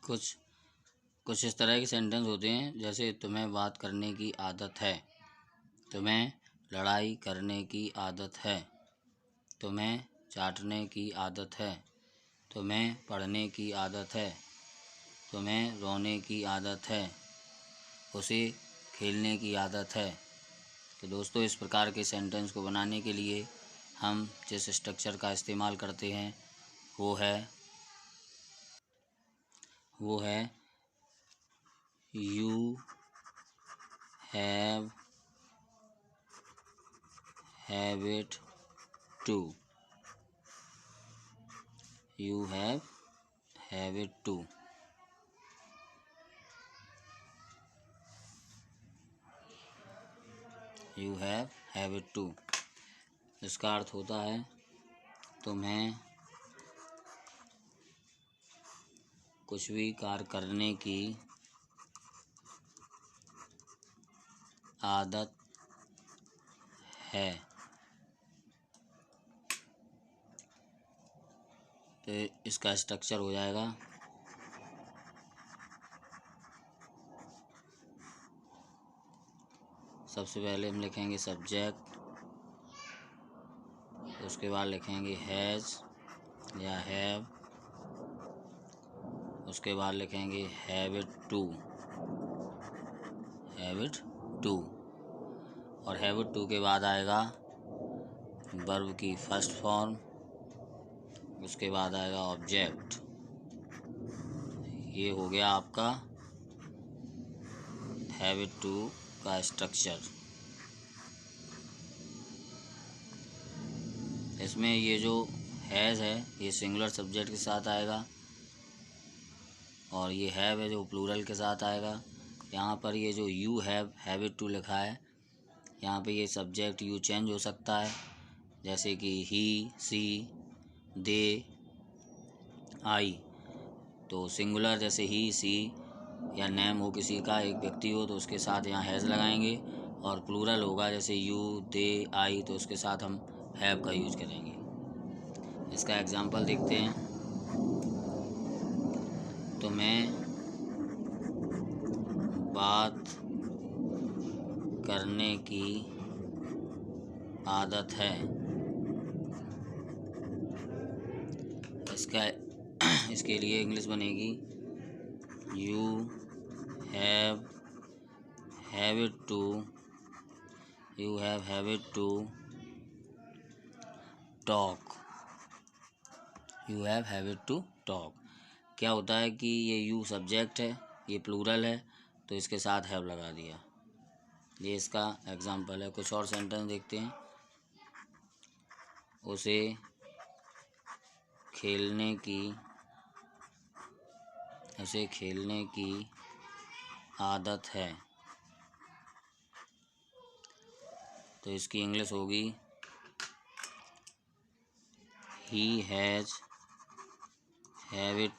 कुछ कुछ इस तरह के सेंटेंस होते हैं, जैसे तुम्हें बात करने की आदत है, तुम्हें लड़ाई करने की आदत है, तुम्हें चाटने की आदत है, तुम्हें पढ़ने की आदत है, तुम्हें रोने की आदत है, उसे खेलने की आदत है। तो दोस्तों, इस प्रकार के सेंटेंस को बनाने के लिए हम जिस स्ट्रक्चर का इस्तेमाल करते हैं वो है you have it to. You have it to. You have it to. इसका अर्थ होता है तुम्हें कुछ भी कार्य करने की आदत है। तो इसका स्ट्रक्चर हो जाएगा सबसे पहले हम लिखेंगे सब्जेक्ट, उसके बाद लिखेंगे हैज़ या हैव, उसके बाद लिखेंगे have it to. Have it to. और हैव इट टू के बाद आएगा वर्ब की फर्स्ट फॉर्म, उसके बाद आएगा ऑब्जेक्ट। ये हो गया आपका हैव इट टू का स्ट्रक्चर। इसमें ये जो हैज़ है ये सिंगुलर सब्जेक्ट के साथ आएगा और ये हैव है जो प्लूरल के साथ आएगा। यहाँ पर ये जो यू हैव इट टू लिखा है, यहाँ पे ये सब्जेक्ट यू चेंज हो सकता है, जैसे कि ही, सी, दे, आई। तो सिंगुलर जैसे ही, सी या नेम हो किसी का, एक व्यक्ति हो, तो उसके साथ यहाँ हैज़ लगाएंगे। और प्लूरल होगा जैसे यू, दे, आई, तो उसके साथ हम हैव का यूज करेंगे। इसका एग्जांपल देखते हैं। तुम्हें बात करने की आदत है। इसके लिए इंग्लिश बनेगी you have it to. You have it to talk. You have it to talk. क्या होता है कि ये यू सब्जेक्ट है, ये प्लूरल है, तो इसके साथ हैव लगा दिया। ये इसका एग्जांपल है। कुछ और सेंटेंस देखते हैं। उसे खेलने की आदत है। तो इसकी इंग्लिश होगी he has have it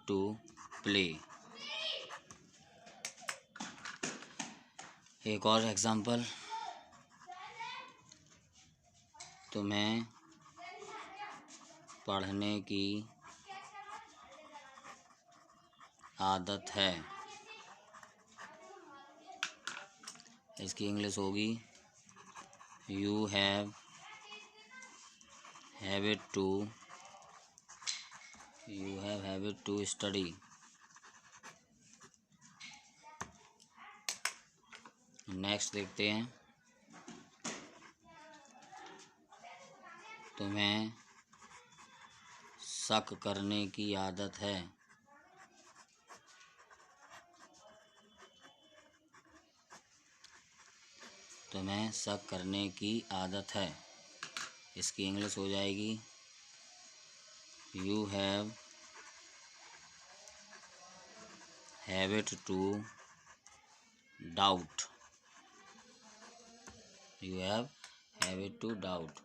to play. एक और एग्जांपल, तुम्हें पढ़ने की आदत है। इसकी इंग्लिश होगी you have it to study. Next देखते हैं। तुम्हें शक करने की आदत है। तुम्हें शक करने की आदत है। इसकी इंग्लिश हो जाएगी you have it to doubt. You have it to doubt.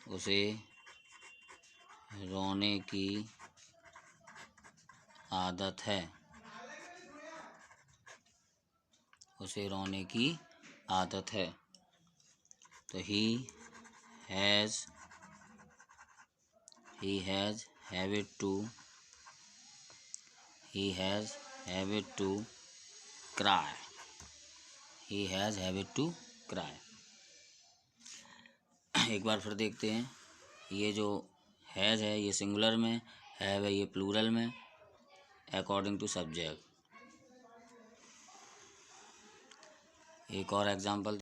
उसे रोने की आदत है। उसे रोने की आदत है। तो he has habit to cry. He has habit to cry. एक बार फिर देखते हैं। ये जो हैज़ है ये सिंगुलर में, हैव है ये प्लूरल में, अकॉर्डिंग टू सब्जेक्ट। एक और एग्जांपल